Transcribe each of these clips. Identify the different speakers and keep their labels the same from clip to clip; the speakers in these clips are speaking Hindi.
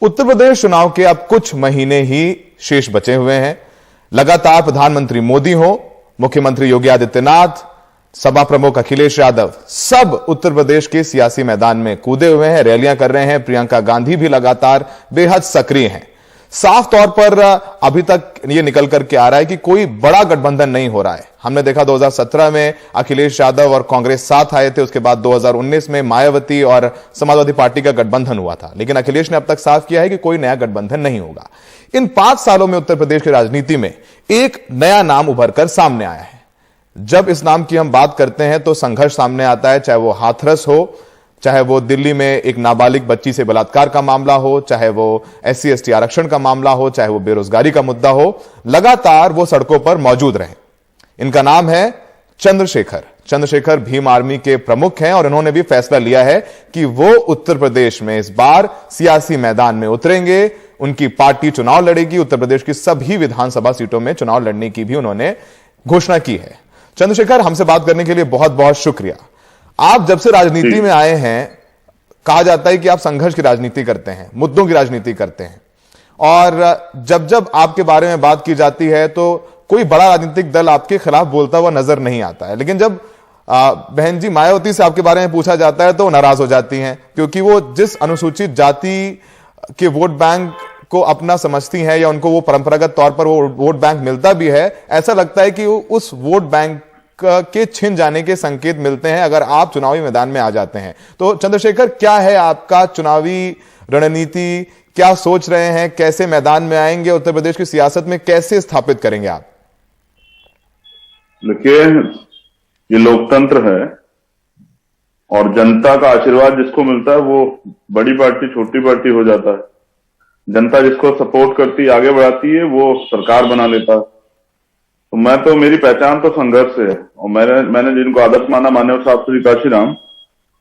Speaker 1: उत्तर प्रदेश चुनाव के अब कुछ महीने ही शेष बचे हुए हैं। लगातार प्रधानमंत्री मोदी हो, मुख्यमंत्री योगी आदित्यनाथ, सपा प्रमुख अखिलेश यादव, सब उत्तर प्रदेश के सियासी मैदान में कूदे हुए हैं, रैलियां कर रहे हैं। प्रियंका गांधी भी लगातार बेहद सक्रिय हैं। साफ तौर पर अभी तक यह निकल करके आ रहा है कि कोई बड़ा गठबंधन नहीं हो रहा है। हमने देखा 2017 में अखिलेश यादव और कांग्रेस साथ आए थे, उसके बाद 2019 में मायावती और समाजवादी पार्टी का गठबंधन हुआ था, लेकिन अखिलेश ने अब तक साफ किया है कि कोई नया गठबंधन नहीं होगा। इन 5 सालों में उत्तर प्रदेश की राजनीति में एक नया नाम उभर कर सामने आया है। जब इस नाम की हम बात करते हैं तो संघर्ष सामने आता है, चाहे वो हाथरस हो, चाहे वो दिल्ली में एक नाबालिग बच्ची से बलात्कार का मामला हो, चाहे वो SC/ST आरक्षण का मामला हो, चाहे वो बेरोजगारी का मुद्दा हो, लगातार वो सड़कों पर मौजूद रहे। इनका नाम है चंद्रशेखर। चंद्रशेखर भीम आर्मी के प्रमुख हैं और इन्होंने भी फैसला लिया है कि वो उत्तर प्रदेश में इस बार सियासी मैदान में उतरेंगे। उनकी पार्टी चुनाव लड़ेगी। उत्तर प्रदेश की सभी विधानसभा सीटों में चुनाव लड़ने की भी उन्होंने घोषणा की है। चंद्रशेखर, हमसे बात करने के लिए बहुत बहुत शुक्रिया। आप जब से राजनीति में आए हैं, कहा जाता है कि आप संघर्ष की राजनीति करते हैं, मुद्दों की राजनीति करते हैं, और जब जब आपके बारे में बात की जाती है तो कोई बड़ा राजनीतिक दल आपके खिलाफ बोलता हुआ नजर नहीं आता है। लेकिन जब बहन जी मायावती से आपके बारे में पूछा जाता है तो नाराज हो जाती हैं, क्योंकि वो जिस अनुसूचित जाति के वोट बैंक को अपना समझती हैं, या उनको वो परंपरागत तौर पर वो वोट बैंक मिलता भी है, ऐसा लगता है कि उस वोट बैंक के छिन जाने के संकेत मिलते हैं अगर आप चुनावी मैदान में आ जाते हैं। तो चंद्रशेखर, क्या है आपका चुनावी रणनीति? क्या सोच रहे हैं? कैसे मैदान में आएंगे? उत्तर प्रदेश की सियासत में कैसे स्थापित करेंगे आप?
Speaker 2: देखिए, ये लोकतंत्र है और जनता का आशीर्वाद जिसको मिलता है वो बड़ी पार्टी छोटी पार्टी हो जाता है। जनता जिसको सपोर्ट करती आगे बढ़ाती है वो सरकार बना लेता है। तो मेरी पहचान तो संघर्ष से है, और मैंने जिनको आदर्श माना, मानव साहब श्री काशीराम,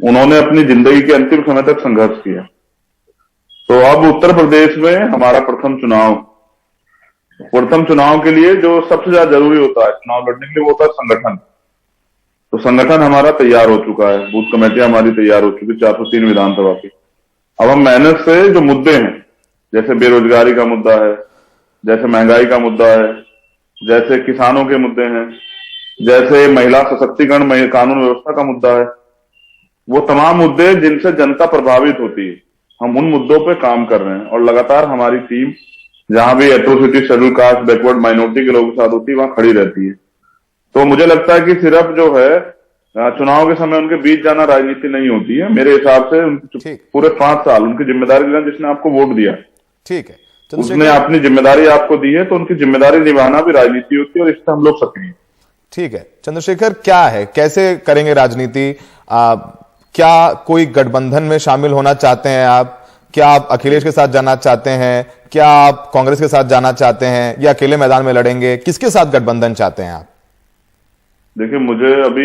Speaker 2: उन्होंने अपनी जिंदगी के अंतिम समय तक संघर्ष किया। तो अब उत्तर प्रदेश में हमारा प्रथम चुनाव के लिए जो सबसे ज्यादा जरूरी होता है चुनाव लड़ने के लिए, वो होता है संगठन। तो संगठन हमारा तैयार हो चुका है, बूथ कमेटियां हमारी तैयार हो चुकी 403 विधानसभा की। अब हम मेहनत से जो मुद्दे हैं, जैसे बेरोजगारी का मुद्दा है, जैसे महंगाई का मुद्दा है, जैसे किसानों के मुद्दे हैं, जैसे महिला सशक्तिकरण, कानून व्यवस्था का मुद्दा है, वो तमाम मुद्दे जिनसे जनता प्रभावित होती है, हम उन मुद्दों पे काम कर रहे हैं। और लगातार हमारी टीम जहां भी atrocity, schedule caste, backward minority के लोगों के साथ होती है, वहां खड़ी रहती है। तो मुझे लगता है कि सिर्फ जो है चुनाव के समय उनके बीच जाना राजनीति नहीं होती है। मेरे हिसाब से पूरे 5 साल उनकी जिम्मेदारी लेना, जिसने आपको वोट दिया,
Speaker 1: ठीक है,
Speaker 2: उसने अपनी जिम्मेदारी आपको दी है, तो उनकी जिम्मेदारी निभाना भी राजनीति होती है, और इससे हम लोग सक्रिय।
Speaker 1: ठीक है चंद्रशेखर, क्या है, कैसे करेंगे राजनीति? क्या कोई गठबंधन में शामिल होना चाहते हैं आप? क्या आप अखिलेश के साथ जाना चाहते हैं? क्या आप कांग्रेस के साथ जाना चाहते हैं, या अकेले मैदान में लड़ेंगे? किसके साथ गठबंधन चाहते हैं आप?
Speaker 2: देखिए, मुझे अभी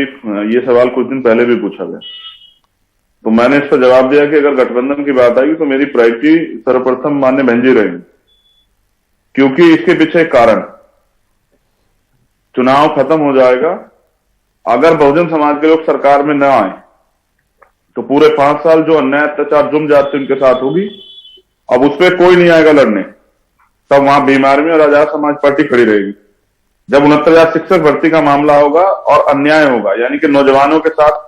Speaker 2: ये सवाल कुछ दिन पहले भी पूछा गया, तो मैंने इस पर जवाब दिया कि अगर गठबंधन की बात आएगी तो मेरी प्रायोरिटी सर्वप्रथम माननीय बहन जी रहेगी, क्योंकि इसके पीछे एक कारण, चुनाव खत्म हो जाएगा, अगर बहुजन समाज के लोग सरकार में न आए तो पूरे 5 साल जो अन्याय अत्याचार जुर्म जाति उनके साथ होगी, अब उस पर कोई नहीं आएगा लड़ने, तब वहां भीम आर्मी और आजाद समाज पार्टी खड़ी रहेगी। जब 69,000 शिक्षक भर्ती का मामला होगा और अन्याय होगा, यानी कि नौजवानों के साथ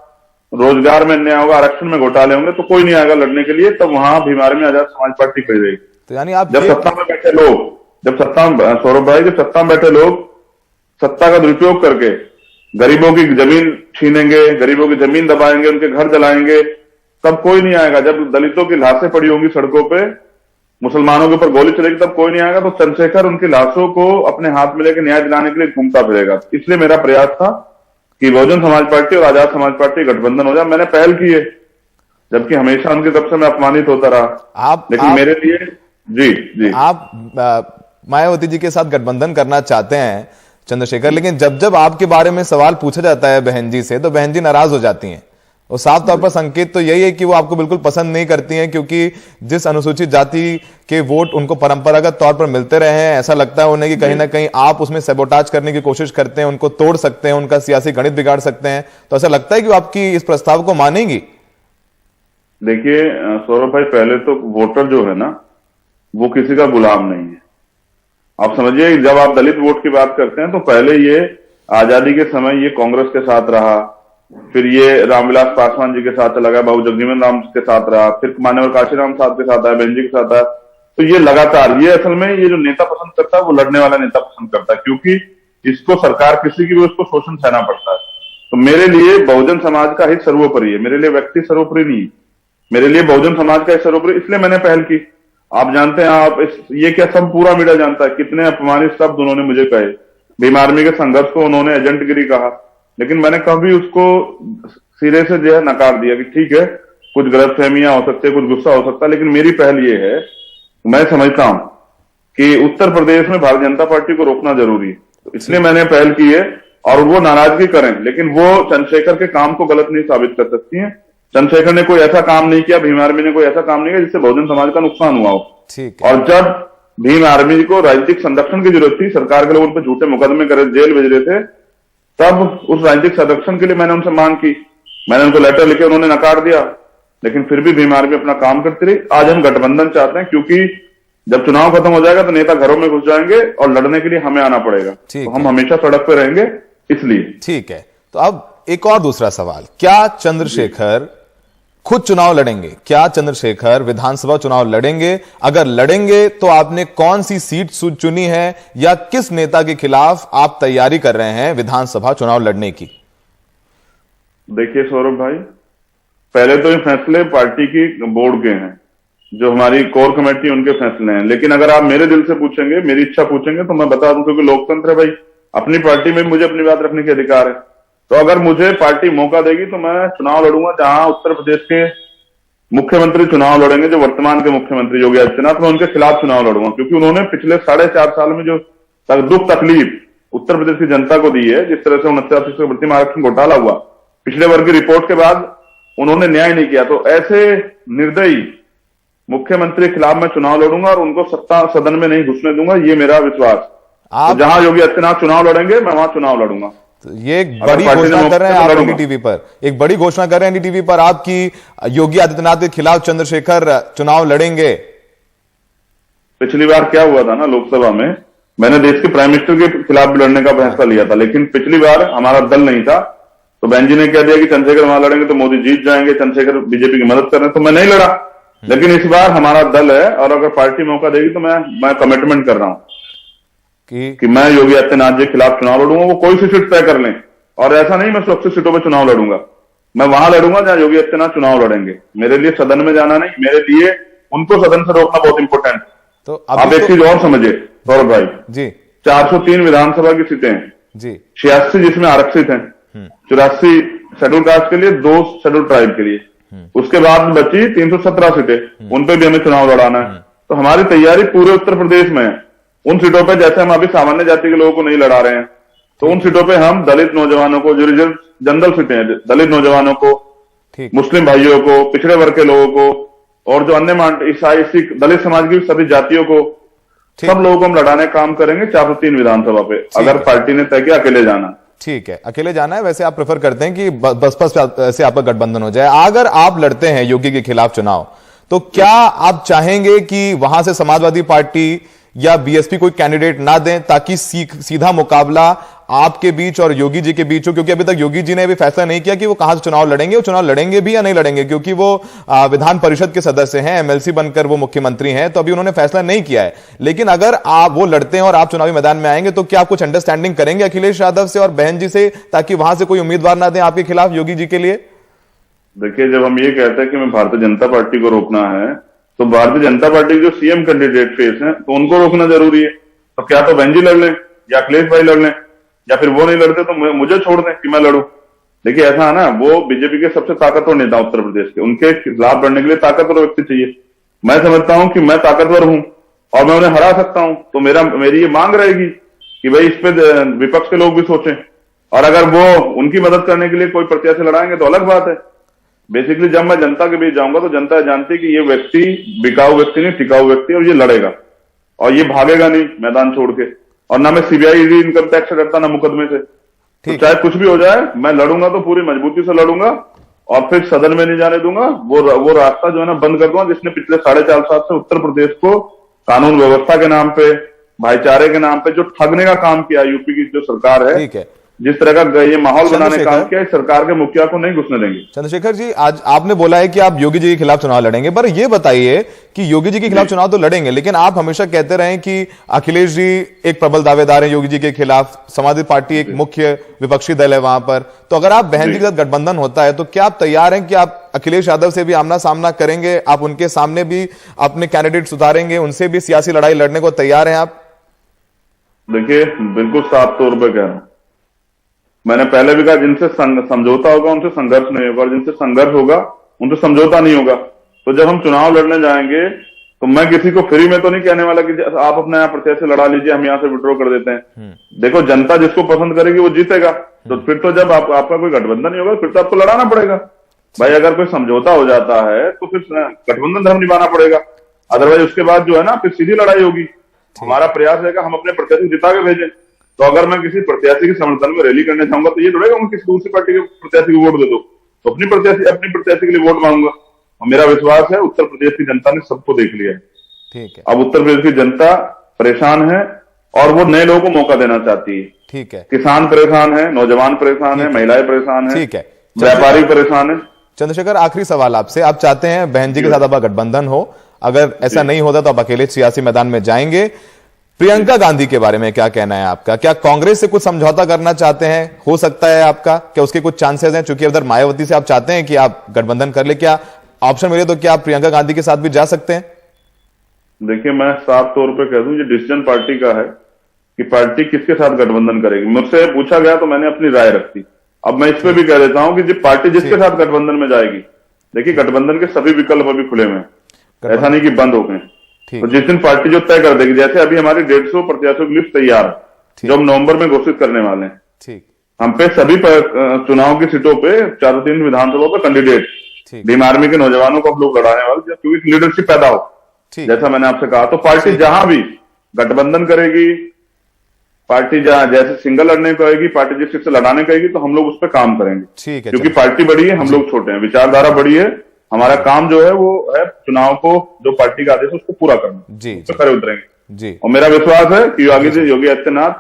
Speaker 2: रोजगार में अन्याय होगा, आरक्षण में घोटाले होंगे, तो कोई नहीं आएगा लड़ने के लिए, तब वहां भीम आर्मी आजाद समाज पार्टी खड़ी रहेगी।
Speaker 1: तो यानी आप
Speaker 2: जब सत्ता में बैठे लोग, सौरभ भाई, जब सत्ता में बैठे लोग सत्ता का दुरुपयोग करके गरीबों की जमीन छीनेंगे, गरीबों की जमीन दबाएंगे, उनके घर जलाएंगे, तब कोई नहीं आएगा। जब दलितों की लाशें पड़ी होंगी सड़कों पे, मुसलमानों के ऊपर गोली चलेगी, तब कोई नहीं आएगा। तो चंद्रशेखर उनकी लाशों को अपने हाथ में लेकर न्याय दिलाने के लिए घूमता फिरेगा। इसलिए मेरा प्रयास था कि बहुजन समाज पार्टी और आजाद समाज पार्टी गठबंधन हो जाए। मैंने पहल की है, जबकि हमेशा उनकी तरफ से मैं अपमानित होता रहा, लेकिन मेरे लिए जी
Speaker 1: आप मायावती जी के साथ गठबंधन करना चाहते हैं चंद्रशेखर, लेकिन जब जब आपके बारे में सवाल पूछा जाता है बहन जी से, तो बहन जी नाराज हो जाती हैं। और साफ तौर पर संकेत तो यही है कि वो आपको बिल्कुल पसंद नहीं करती हैं, क्योंकि जिस अनुसूचित जाति के वोट उनको परंपरागत तौर पर मिलते रहे हैं, ऐसा लगता है उन्हें कि कहीं ना कहीं आप उसमें सैबोटाज करने की कोशिश करते हैं, उनको तोड़ सकते हैं, उनका सियासी गणित बिगाड़ सकते हैं। तो ऐसा लगता है कि वो आपकी इस प्रस्ताव को मानेंगी?
Speaker 2: देखिए सौरभ भाई, पहले तो वोटर जो है ना, वो किसी का गुलाम नहीं है। आप समझिए, जब आप दलित वोट की बात करते हैं तो पहले ये आजादी के समय ये कांग्रेस के साथ रहा, फिर ये रामविलास पासवान जी के साथ चला गया, बाबू जगजीवन राम के साथ रहा, फिर मान्यवर काशीराम साहब के साथ आया, बहन जी के साथ आया। तो ये लगातार, ये असल में ये जो नेता पसंद करता है वो लड़ने वाला नेता पसंद करता है, क्योंकि इसको सरकार किसी की भी उसको शोषण सहना पड़ता है। तो मेरे लिए बहुजन समाज का हित सर्वोपरि है, मेरे लिए व्यक्ति सर्वोपरि नहीं है, मेरे लिए बहुजन समाज का हित सर्वोपरि, इसलिए मैंने पहल की। आप जानते हैं, आप ये क्या सब पूरा मीडिया जानता है, कितने अपमानित शब्द उन्होंने मुझे कहे। भीम आर्मी के संघर्ष को उन्होंने एजेंटगिरी कहा, लेकिन मैंने कभी उसको सिरे से जो है नकार दिया कि ठीक है, कुछ गलतफहमियां हो सकती है, कुछ गुस्सा हो सकता है, लेकिन मेरी पहल ये है, मैं समझता हूं कि उत्तर प्रदेश में भारतीय जनता पार्टी को रोकना जरूरी है, तो इसलिए मैंने पहल की है। और वो नाराजगी करें, लेकिन वो चंद्रशेखर के काम को गलत नहीं साबित कर सकती हैं। चंद्रशेखर ने कोई ऐसा काम नहीं किया, भीम आर्मी ने कोई ऐसा काम नहीं किया जिससे बहुजन समाज का नुकसान हुआ हो।
Speaker 1: ठीक है।
Speaker 2: और जब भीम आर्मी को राजनीतिक संरक्षण की जरूरत थी, सरकार के लोग उन पर झूठे मुकदमे करे जेल भेज रहे थे, तब उस राजनीतिक संरक्षण के लिए मैंने उनसे मांग की, मैंने उनको लेटर लिखे, उन्होंने नकार दिया, लेकिन फिर भी भीम आर्मी अपना काम करती रही। आज हम गठबंधन चाहते हैं, क्योंकि जब चुनाव खत्म हो जाएगा तो नेता घरों में घुस जाएंगे और लड़ने के लिए हमें आना पड़ेगा, तो हम हमेशा सड़क पर रहेंगे, इसलिए।
Speaker 1: ठीक है, तो अब एक और दूसरा सवाल, क्या चंद्रशेखर खुद चुनाव लड़ेंगे? क्या चंद्रशेखर विधानसभा चुनाव लड़ेंगे? अगर लड़ेंगे तो आपने कौन सी सीट चुनी है, या किस नेता के खिलाफ आप तैयारी कर रहे हैं विधानसभा चुनाव लड़ने की?
Speaker 2: देखिए सौरभ भाई, पहले तो ये फैसले पार्टी की बोर्ड के हैं, जो हमारी कोर कमेटी उनके फैसले हैं, लेकिन अगर आप मेरे दिल से पूछेंगे, मेरी इच्छा पूछेंगे, तो मैं बता दूं, क्योंकि लोकतंत्र है भाई, अपनी पार्टी में मुझे अपनी बात रखने के अधिकार है। तो अगर मुझे पार्टी मौका देगी तो मैं चुनाव लड़ूंगा, जहां उत्तर प्रदेश के मुख्यमंत्री चुनाव लड़ेंगे, जो वर्तमान के मुख्यमंत्री योगी आदित्यनाथ, मैं उनके खिलाफ चुनाव लड़ूंगा, क्योंकि उन्होंने पिछले 4.5 साल में जो दुख तकलीफ उत्तर प्रदेश की जनता को दी है, जिस तरह से 69% प्रतिमा आरक्षण घोटाला हुआ, पिछले वर्ग की रिपोर्ट के बाद उन्होंने न्याय नहीं किया, तो ऐसे निर्दयी मुख्यमंत्री के खिलाफ मैं चुनाव लड़ूंगा और उनको सत्ता सदन में नहीं घुसने दूंगा, ये मेरा विश्वास। तो जहां योगी आदित्यनाथ चुनाव लड़ेंगे, मैं वहां चुनाव लड़ूंगा।
Speaker 1: तो ये एक बड़ी घोषणा कर रहे हैं आप एनडीटीवी पर, एक बड़ी घोषणा कर रहे हैं एनडीटीवी पर आपकी, योगी आदित्यनाथ के खिलाफ चंद्रशेखर चुनाव लड़ेंगे।
Speaker 2: पिछली बार क्या हुआ था ना, लोकसभा में मैंने देश के प्राइम मिनिस्टर के खिलाफ भी लड़ने का फैसला लिया था, लेकिन पिछली बार हमारा दल नहीं था, तो बहन जी ने कह दिया कि चंद्रशेखर वहां लड़ेंगे तो मोदी जीत जाएंगे, चंद्रशेखर बीजेपी की मदद कर रहे हैं, तो मैं नहीं लड़ा। लेकिन इस बार हमारा दल है, और अगर पार्टी मौका देगी तो मैं कमिटमेंट कर रहा हूं कि मैं योगी आदित्यनाथ जी के खिलाफ चुनाव लड़ूंगा, वो कोई सी सीट तय कर लें। और ऐसा नहीं मैं सुरक्षित सीटों पर चुनाव लड़ूंगा, मैं वहां लड़ूंगा जहां योगी आदित्यनाथ चुनाव लड़ेंगे। मेरे लिए सदन में जाना नहीं, मेरे लिए उनको सदन से रोकना बहुत इंपॉर्टेंट।
Speaker 1: तो
Speaker 2: आप एक चीज और समझिए सौरभ भाई
Speaker 1: जी,
Speaker 2: 403 विधानसभा की सीटें हैं
Speaker 1: जी,
Speaker 2: 86 जिसमें आरक्षित हैं, 84 शेड्यूल कास्ट के लिए, 2 शेड्यूल ट्राइब के लिए, उसके बाद बची 317 सीटें, उन पर भी हमें चुनाव लड़ाना है। तो हमारी तैयारी पूरे उत्तर प्रदेश में है। उन सीटों पे जैसे हम अभी सामान्य जाति के लोगों को नहीं लड़ा रहे हैं, तो उन सीटों पे हम दलित नौजवानों को, जो रिजर्व जनरल सीटें हैं, दलित नौजवानों को, मुस्लिम भाइयों को, पिछड़े वर्ग के लोगों को, और जो अन्य ईसाई, सिख, दलित समाज की सभी जातियों को, सब लोगों को हम लड़ाने का काम करेंगे 403 विधानसभा पे, अगर पार्टी ने तय किया अकेले जाना।
Speaker 1: ठीक है, अकेले जाना है। वैसे आप प्रेफर करते हैं कि बसपा से आपका गठबंधन हो जाए। अगर आप लड़ते हैं योगी के खिलाफ चुनाव, तो क्या आप चाहेंगे कि वहां से समाजवादी पार्टी या बीएसपी कोई कैंडिडेट ना दें, ताकि सीधा मुकाबला आपके बीच और योगी जी के बीच हो? क्योंकि अभी तक योगी जी ने भी फैसला नहीं किया कि वो कहां से चुनाव लड़ेंगे, वो चुनाव लड़ेंगे भी या नहीं लड़ेंगे, क्योंकि वो विधान परिषद के सदस्य हैं, एमएलसी बनकर वो मुख्यमंत्री हैं, तो अभी उन्होंने फैसला नहीं किया है। लेकिन अगर आप वो लड़ते हैं और आप चुनावी मैदान में आएंगे, तो क्या आप कुछ अंडरस्टैंडिंग करेंगे अखिलेश यादव से और बहन जी से, ताकि वहां से कोई उम्मीदवार ना दें आपके खिलाफ योगी जी के लिए?
Speaker 2: देखिए, जब हम ये कहते हैं कि हमें भारतीय जनता पार्टी को रोकना है, तो भारतीय जनता पार्टी के जो सीएम कैंडिडेट फेस हैं, तो उनको रोकना जरूरी है। तो क्या तो बहन जी लड़ लें, या अखिलेश भाई लड़ लें, या फिर वो नहीं लड़ते तो मुझे छोड़ दें कि मैं लड़ूं। देखिए, ऐसा है ना, वो बीजेपी के सबसे ताकतवर नेता उत्तर प्रदेश के, उनके खिलाफ लड़ने के लिए ताकतवर व्यक्ति चाहिए। मैं समझता हूं कि मैं ताकतवर हूं और मैं उन्हें हरा सकता हूं, तो मेरी ये मांग रहेगी कि भाई इस पे विपक्ष के लोग भी सोचें, और अगर वो उनकी मदद करने के लिए कोई प्रत्याशी लड़ाएंगे तो अलग बात है। बेसिकली जब मैं जनता के बीच जाऊंगा तो जनता जानती है कि ये व्यक्ति बिकाऊ व्यक्ति नहीं, टिकाऊ व्यक्ति, और ये लड़ेगा और ये भागेगा नहीं मैदान छोड़ के। और ना मैं सीबीआई, ईडी, इनकम टैक्स से डरता, ना मुकदमे से। तो चाहे कुछ भी हो जाए, मैं लड़ूंगा तो पूरी मजबूती से लड़ूंगा, और फिर सदन में नहीं जाने दूंगा। वो रास्ता जो है ना बंद कर दूंगा, जिसने पिछले 4.5 साल से उत्तर प्रदेश को कानून व्यवस्था के नाम पे, भाईचारे के नाम पे जो ठगने का काम किया यूपी की जो सरकार है,
Speaker 1: ठीक है,
Speaker 2: जिस तरह का ये माहौल बनाने का काम किया, इस सरकार के मुखिया को नहीं घुसने देंगे।
Speaker 1: चंद्रशेखर जी, आज आपने बोला है कि आप योगी जी के खिलाफ चुनाव लड़ेंगे, पर यह बताइए कि योगी जी के खिलाफ चुनाव तो लड़ेंगे, लेकिन आप हमेशा कहते रहे कि अखिलेश जी एक प्रबल दावेदार हैं योगी जी के खिलाफ, समाजवादी पार्टी एक मुख्य विपक्षी दल है वहां पर, तो अगर आप बहन जी के साथ गठबंधन होता है तो क्या आप तैयार हैं कि आप अखिलेश यादव से भी आमना सामना करेंगे, आप उनके सामने भी अपने कैंडिडेट उतारेंगे, उनसे भी सियासी लड़ाई लड़ने को तैयार हैं आप?
Speaker 2: देखिए, बिल्कुल साफ तौर पर कह रहा हूं, मैंने पहले भी कहा, जिनसे समझौता होगा उनसे संघर्ष नहीं होगा, और जिनसे संघर्ष होगा उनसे समझौता नहीं होगा। तो जब हम चुनाव लड़ने जाएंगे तो मैं किसी को फ्री में तो नहीं कहने वाला कि आप अपने यहाँ प्रत्याशी लड़ा लीजिए, हम यहाँ से विड्रॉ कर देते हैं। देखो, जनता जिसको पसंद करेगी वो जीतेगा। तो फिर तो जब आपका कोई गठबंधन नहीं होगा, फिर तो आपको लड़ाना पड़ेगा भाई। अगर कोई समझौता हो जाता है तो फिर गठबंधन धर्म निभाना पड़ेगा, अदरवाइज उसके बाद जो है ना, फिर सीधी लड़ाई होगी। हमारा प्रयास रहेगा हम अपने प्रत्याशी जिता के भेजें। तो अगर मैं किसी प्रत्याशी के समर्थन में रैली करने जाऊंगा तो ये थोड़ा मैं किसी दूसरी पार्टी के प्रत्याशी को वोट दे दो, तो अपनी प्रत्याशी के लिए वोट मांगूंगा। और मेरा विश्वास है उत्तर प्रदेश की जनता ने सबको देख लिया है।
Speaker 1: ठीक है,
Speaker 2: अब उत्तर प्रदेश की जनता परेशान है और वो नए लोगों को मौका देना चाहती है।
Speaker 1: ठीक है,
Speaker 2: किसान परेशान है, नौजवान परेशान है, महिलाएं परेशान है,
Speaker 1: ठीक है,
Speaker 2: व्यापारी परेशान है।
Speaker 1: चंद्रशेखर, आखिरी सवाल आपसे, आप चाहते हैं बहन जी के साथ आपका गठबंधन हो, अगर ऐसा नहीं होता तो आप अकेले सियासी मैदान में जाएंगे। प्रियंका गांधी के बारे में क्या कहना है आपका? क्या कांग्रेस से कुछ समझौता करना चाहते हैं? हो सकता है आपका, क्या उसके कुछ चांसेस हैं? चूंकि उधर मायावती से आप चाहते हैं कि आप गठबंधन कर ले, क्या ऑप्शन मिले तो क्या आप प्रियंका गांधी के साथ भी जा सकते हैं?
Speaker 2: देखिए, मैं साफ तौर पे कह दूं, ये डिसीजन पार्टी का है कि पार्टी किसके साथ गठबंधन करेगी। मुझसे पूछा गया तो मैंने अपनी राय रखी। अब मैं इस पे भी कह देता हूं कि पार्टी जिसके साथ गठबंधन में जाएगी, देखिए गठबंधन के सभी विकल्प अभी खुले हुए हैं, ऐसा नहीं कि बंद हो गए। तो जिस दिन पार्टी जो तय कर देगी, जैसे अभी हमारी 150 प्रत्याशियों की लिस्ट तैयार है जो हम नवंबर में घोषित करने वाले हैं। ठीक, हम पे सभी चुनाव की सीटों पे 403 विधानसभा पे कैंडिडेट डीम आर्मी के नौजवानों को हम लोग लड़ाने वाले, क्योंकि लीडरशिप पैदा हो, जैसा मैंने आपसे कहा। तो पार्टी जहां भी गठबंधन करेगी, पार्टी जहां जैसे सिंगल लड़ने कहेगी, पार्टी जिस से लड़ाने कहेगी, तो हम लोग उस पर काम करेंगे। ठीक है, क्योंकि पार्टी बड़ी है, हम लोग छोटे हैं, विचारधारा बड़ी है। हमारा काम जो है वो है चुनाव को, जो पार्टी का आदेश है उसको पूरा करना जी, उस पर खड़े उतरेंगे जी। और मेरा विश्वास है कि योगी आदित्यनाथ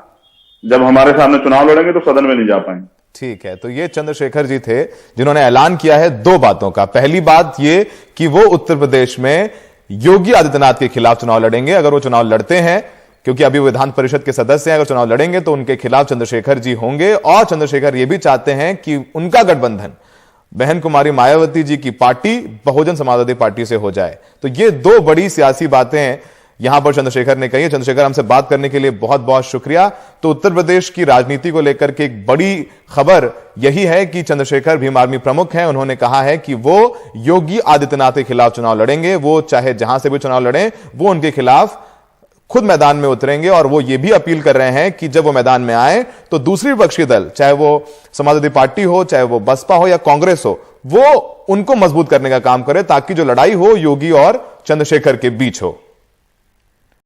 Speaker 2: जब हमारे सामने चुनाव लड़ेंगे तो सदन में नहीं जा पाएंगे। ठीक
Speaker 1: है, तो ये चंद्रशेखर जी थे जिन्होंने ऐलान किया है दो बातों का। पहली बात ये कि वो उत्तर प्रदेश में योगी आदित्यनाथ के खिलाफ चुनाव लड़ेंगे अगर वो चुनाव लड़ते हैं, क्योंकि अभी विधान परिषद के सदस्य हैं। अगर चुनाव लड़ेंगे तो उनके खिलाफ चंद्रशेखर जी होंगे। और चंद्रशेखर ये भी चाहते हैं कि उनका गठबंधन बहन कुमारी मायावती जी की पार्टी बहुजन समाजवादी पार्टी से हो जाए। तो ये दो बड़ी सियासी बातें यहां पर चंद्रशेखर ने कही है। चंद्रशेखर, हमसे बात करने के लिए बहुत बहुत शुक्रिया। तो उत्तर प्रदेश की राजनीति को लेकर के एक बड़ी खबर यही है कि चंद्रशेखर भीम आर्मी प्रमुख हैं। उन्होंने कहा है कि वो योगी आदित्यनाथ के खिलाफ चुनाव लड़ेंगे। वो चाहे जहां से भी चुनाव लड़ें, वो उनके खिलाफ खुद मैदान में उतरेंगे। और वो ये भी अपील कर रहे हैं कि जब वो मैदान में आए तो दूसरी विपक्षी दल, चाहे वो समाजवादी पार्टी हो, चाहे वो बसपा हो या कांग्रेस हो, वो उनको मजबूत करने का काम करे, ताकि जो लड़ाई हो योगी और चंद्रशेखर के बीच हो।